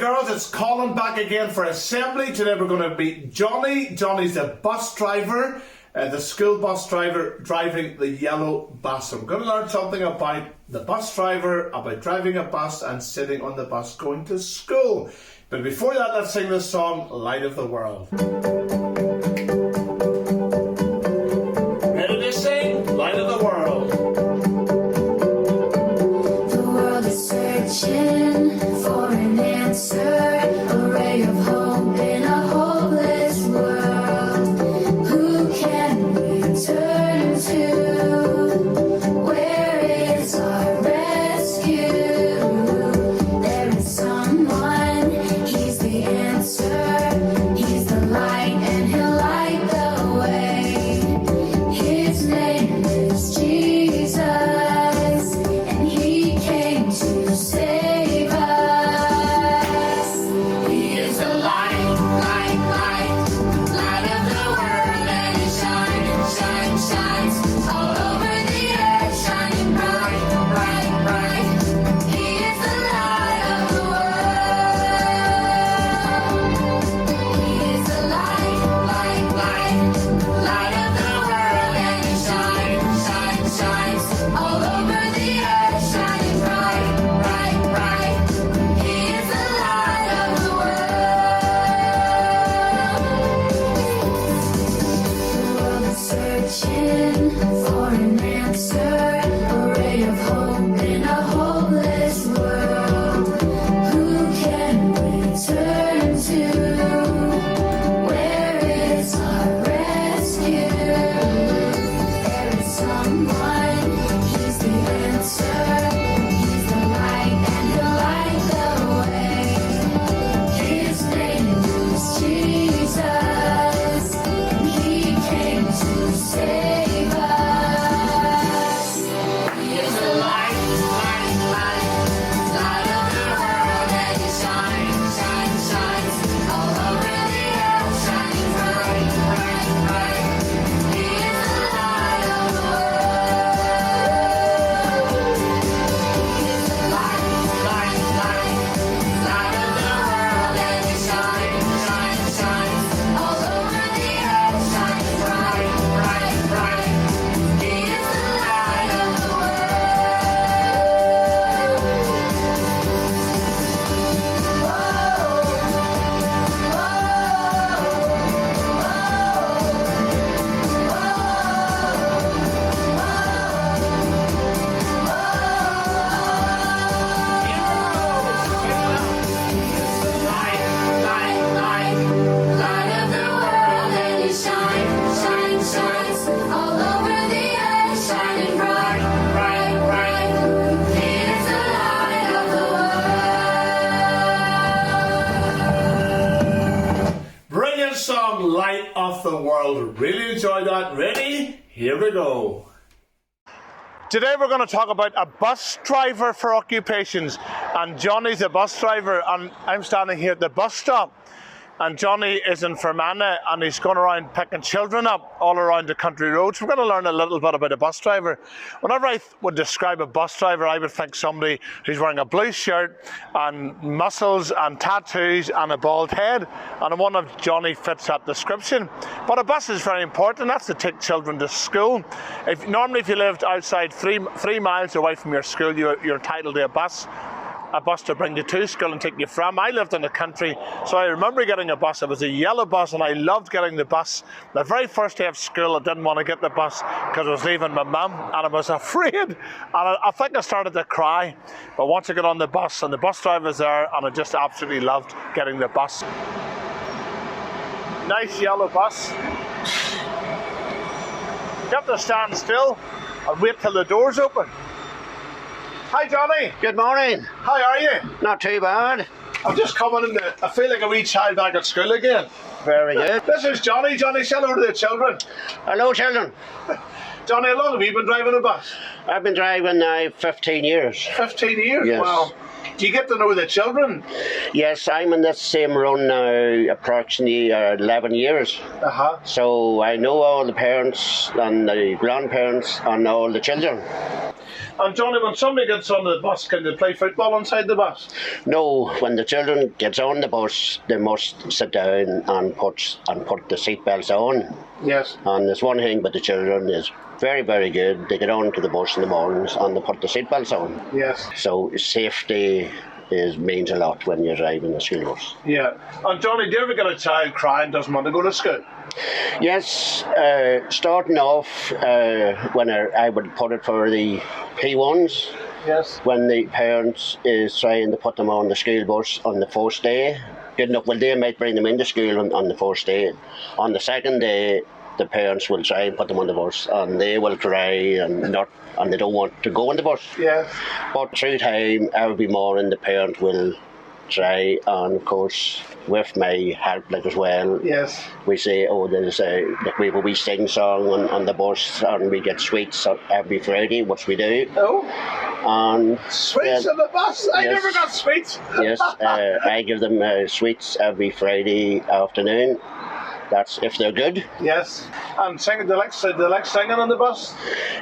girls, it's Colin back again for assembly. Today we're going to meet Johnny. Johnny's the bus driver, the school bus driver driving the yellow bus. So we're going to learn something about the bus driver, about driving a bus and sitting on the bus going to school. But before that, let's sing this song, Light of the World. Ready to sing? Light of the World. The world is searching for an answer, a ray of hope in a hopeless world. Who can we turn to? Where is our rescue? There is someone, he's the answer, he's the light and he'll light the way. His name is Jesus, and he came to save us. He is the light, light, light, light of the world, and he shines, shines, shines all over the earth, shining bright, bright, bright. He is the light of the world. He is the light, light, light, light of the world, and he shines, shines, shines all over the earth, shining bright, bright, bright. He is the light of the world. The world is searching for an answer, a ray of hope in a hopeless world. Who can we turn to? Where is our rescue? There is someone, he's the answer, he's the light and he'll light the way. His name is Jesus, and he came to save us. He is the light, light, light, light of the world, and he shines, shines, shines all over the earth, shining bright, bright, bright. He is the light of the world. He is the light, light, light, light of the world, and he shines, shines, shines all over the earth, shining bright, bright, bright. He is the light of the world. Light, light, light, light of the world, and he shines, shines, shines all over the earth, shining bright, bright, bright. He is the light of the world. Brilliant song, Light of the World. Really enjoyed that. Ready? Here we go. Today we're going to talk about a bus driver for occupations. And Johnny's a bus driver, and I'm standing here at the bus stop. And Johnny is in Fermanagh, and he's going around picking children up all around the country roads. We're going to learn a little bit about a bus driver. Whenever I would describe a bus driver, I would think somebody who's wearing a blue shirt and muscles and tattoos and a bald head. And one of Johnny fits that description. But a bus is very important. That's to take children to school. Normally, if you lived outside three miles away from your school, you're entitled to a bus to bring you to school and take you from. I lived in the country, so I remember getting a bus. It was a yellow bus, and I loved getting the bus. The very first day of school, I didn't want to get the bus because I was leaving my mum, and I was afraid. And I think I started to cry. But once I got on the bus, and the bus driver was there, and I just absolutely loved getting the bus. Nice yellow bus. You have to stand still and wait till the doors open. Hi Johnny, Good morning. how are you? Not too bad. I'm just coming in I feel like a wee child back at school again. Very good. This is Johnny. Johnny, say hello to the children. Hello, children. Johnny, how long have you been driving a bus? I've been driving now 15 years. 15 years? Yes. Wow. Do you get to know the children? Yes, I'm in this same run now approximately 11 years. Uh-huh. So I know all the parents and the grandparents and all the children. And Johnny, when somebody gets on the bus, can they play football inside the bus? No, when the children gets on the bus, they must sit down and put the seatbelts on. Yes. And there's one thing, but the children is very, very good. They get on to the bus in the mornings and they put the seatbelts on. Yes. So safety means a lot when you're driving a school bus. Yeah. And Johnny, do you ever get a child crying doesn't want to go to school? Yes, starting off when I would put it for the P1s. Yes. When the parents is trying to put them on the school bus on the first day. Good enough, well, they might bring them into school on the first day. On the second day, the parents will try and put them on the bus, and they will cry and they don't want to go on the bus. Yes. But through time, every morning, the parent will try, and of course, with my help as well. Yes. We say, we have a wee sing song on the bus, and we get sweets every Friday, which we do. Oh. And sweets on the bus? I never got sweets. Yes, I give them sweets every Friday afternoon. That's if they're good. Yes. And singing, they like singing on the bus?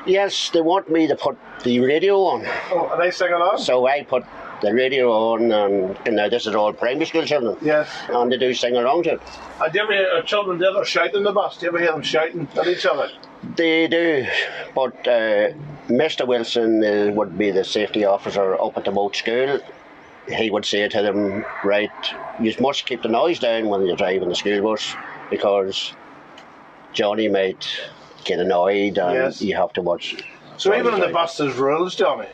Yes, they want me to put the radio on. Oh, and they sing along? So I put the radio on, and now this is all primary school children. Yes. And they do sing along to it. And do you ever hear children the other shouting in the bus? Do you ever hear them shouting at each other? They do, but Mr. Wilson would be the safety officer up at the boat school. He would say to them, right, you must keep the noise down when you're driving the school bus, because Johnny might get annoyed and yes. You have to watch. So even in the bus there's rules, Johnny?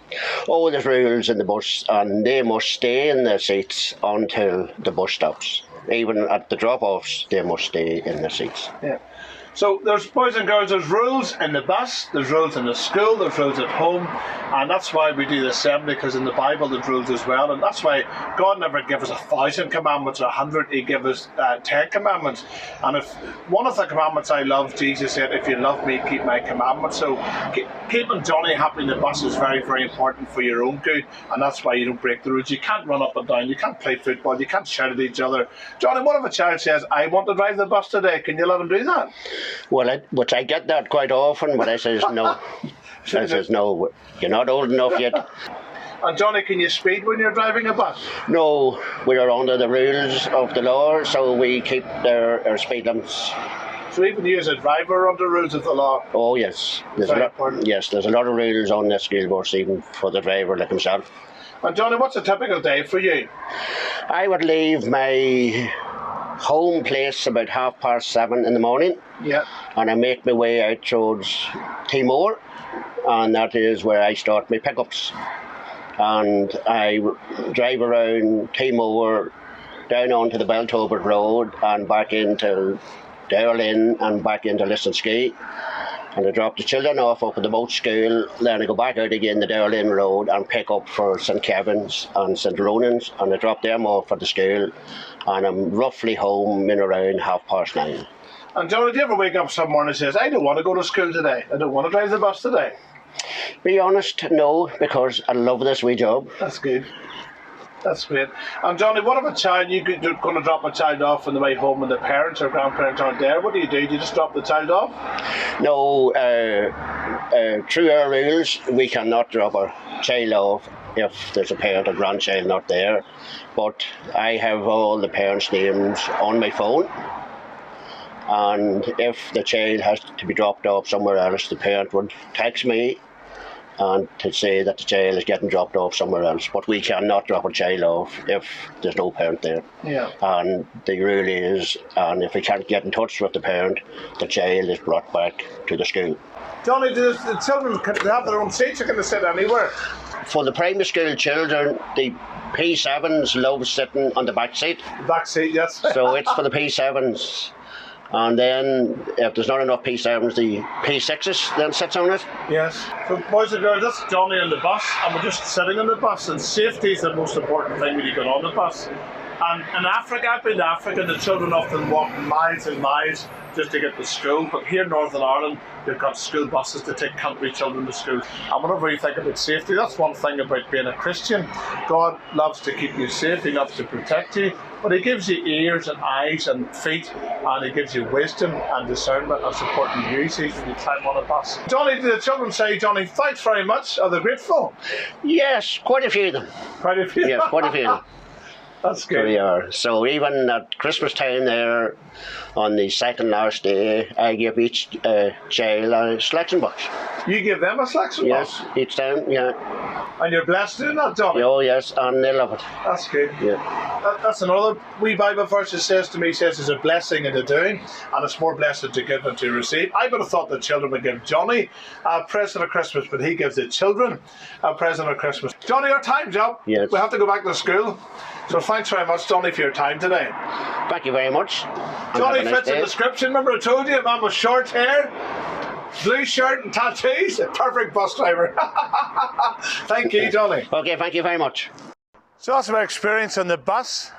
Oh, there's rules in the bus, and they must stay in their seats until the bus stops. Even at the drop-offs, they must stay in their seats. Yeah. So there's, boys and girls, there's rules in the bus, there's rules in the school, there's rules at home, and that's why we do the assembly, because in the Bible there's rules as well, and that's why God never gave us 1,000 commandments or 100, He gave us 10 commandments. And if one of the commandments I love, Jesus said, if you love me, keep my commandments. So keeping Johnny happy in the bus is very, very important for your own good, and that's why you don't break the rules. You can't run up and down, you can't play football, you can't shout at each other. Johnny, what if a child says, I want to drive the bus today, can you let him do that? Well, I get that quite often, but I says no. I says no, you're not old enough yet. And Johnny, can you speed when you're driving a bus? No, we are under the rules of the law, so we keep our speed limits. So even you as a driver are under rules of the law? Oh yes, there's a lot of rules on the school bus, even for the driver like himself. And Johnny, what's a typical day for you? I would leave my home place about 7:30 in the morning. Yeah. And I make my way out towards Timor, and that is where I start my pickups. And I drive around Timor, down onto the Beltobert Road, and back into Darlin and back into Listonskey. And I drop the children off up at the boat school, then I go back out again the Darlin Road and pick up for St. Kevin's and St. Ronan's, and I drop them off at the school, and I'm roughly home in around 9:30. And Johnny, do you ever wake up some morning and says, I don't want to go to school today, I don't want to drive the bus today? Be honest, no, because I love this wee job. That's good. That's great. And Johnny, what if a child, you're going to drop a child off on the way home and the parents or grandparents aren't there? What do? Do you just drop the child off? No, through our rules, we cannot drop our child off if there's a parent or grandchild not there. But I have all the parents' names on my phone. And if the child has to be dropped off somewhere else, the parent would text me and to say that the child is getting dropped off somewhere else. But we cannot drop a child off if there's no parent there. Yeah. And the rule is, and if we can't get in touch with the parent, the child is brought back to the school. Johnny, do the children have their own seats or can they sit anywhere? For the primary school children, the P7s love sitting on the back seat. Back seat, yes. So it's for the P7s. And then, if there's not enough P7s, the P6s then sits on it. Yes. So, boys and girls, that's Johnny on the bus, and we're just sitting on the bus, and safety is the most important thing when you get on the bus. And in Africa, I've been to Africa, the children often walk miles and miles just to get to school, but here in Northern Ireland, you've got school buses to take country children to school. And whenever you think about safety, that's one thing about being a Christian. God loves to keep you safe, He loves to protect you, but He gives you ears and eyes and feet, and He gives you wisdom and discernment and supporting you when you climb on a bus. Johnny, did the children say, Johnny, thanks very much? Are they grateful? Yes, quite a few of them. Quite a few. Yes, quite a few of them. That's There good. we are. So even at Christmas time there, on the second last day, I give each child a selection box. You give them a selection Yes, box? each time, yeah. And you're blessed doing that, Johnny? Oh yes, and they love it. That's good. Yeah. That's another wee Bible verse that says to me, says there's a blessing in the doing, and it's more blessed to give than to receive. I would have thought the children would give Johnny a present at Christmas, but he gives the children a present at Christmas. Johnny, our time's up. Yes. We have to go back to school. So thanks very much, Johnny, for your time today. Thank you very much. And Johnny have a nice fits the day. description. Remember I told you, a man with short hair, blue shirt and tattoos, a perfect bus driver. Thank you, Johnny. Okay, thank you very much. So that's my experience on the bus.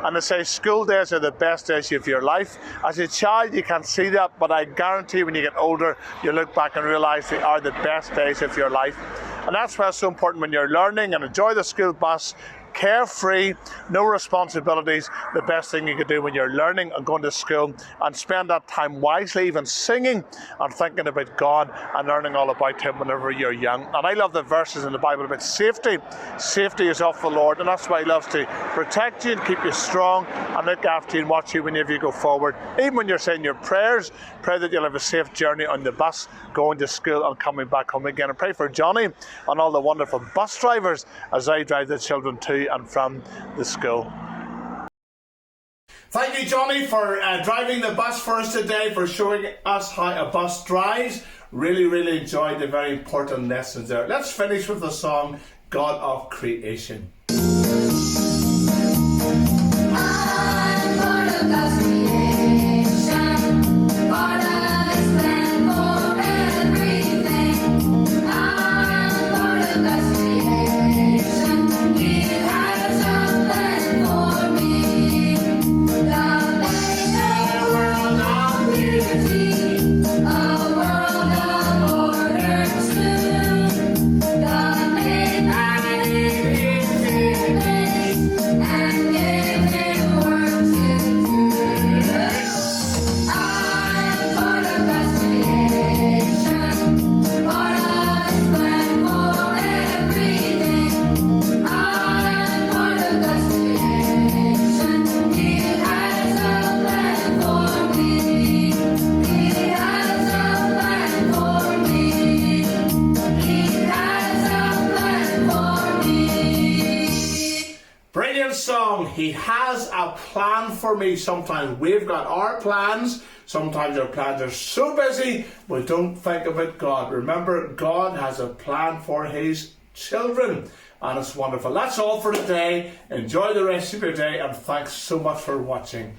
And they say school days are the best days of your life. As a child, you can't see that, but I guarantee when you get older, you look back and realise they are the best days of your life. And that's why it's so important when you're learning and enjoy the school bus. Carefree, no responsibilities, the best thing you could do when you're learning and going to school, and spend that time wisely, even singing and thinking about God and learning all about Him whenever you're young. And I love the verses in the Bible about safety. Safety is of the Lord, and that's why He loves to protect you and keep you strong and look after you and watch you whenever you go forward. Even when you're saying your prayers, pray that you'll have a safe journey on the bus, going to school and coming back home again. And pray for Johnny and all the wonderful bus drivers as they drive the children to and from the school. Thank you, Johnny, for driving the bus for us today, for showing us how a bus drives. Really enjoyed the very important lessons there. Let's finish with the song God of Creation. I'm part of God's creation, part of His plan for everything. I'm part of God's creation. He has a plan for me. God made a world of beauty, a world of order too. God made man in His image and gave him work to do. I'm part of God's creation, part of His plan for everything. I'm part of God's creation. He has a plan for me. He has a plan for me. He has a plan for me. Brilliant song. He has a plan for me. Sometimes we've got our plans. Sometimes our plans are so busy we don't think about God. Remember, God has a plan for His children. And it's wonderful. That's all for today. Enjoy the rest of your day, and thanks so much for watching.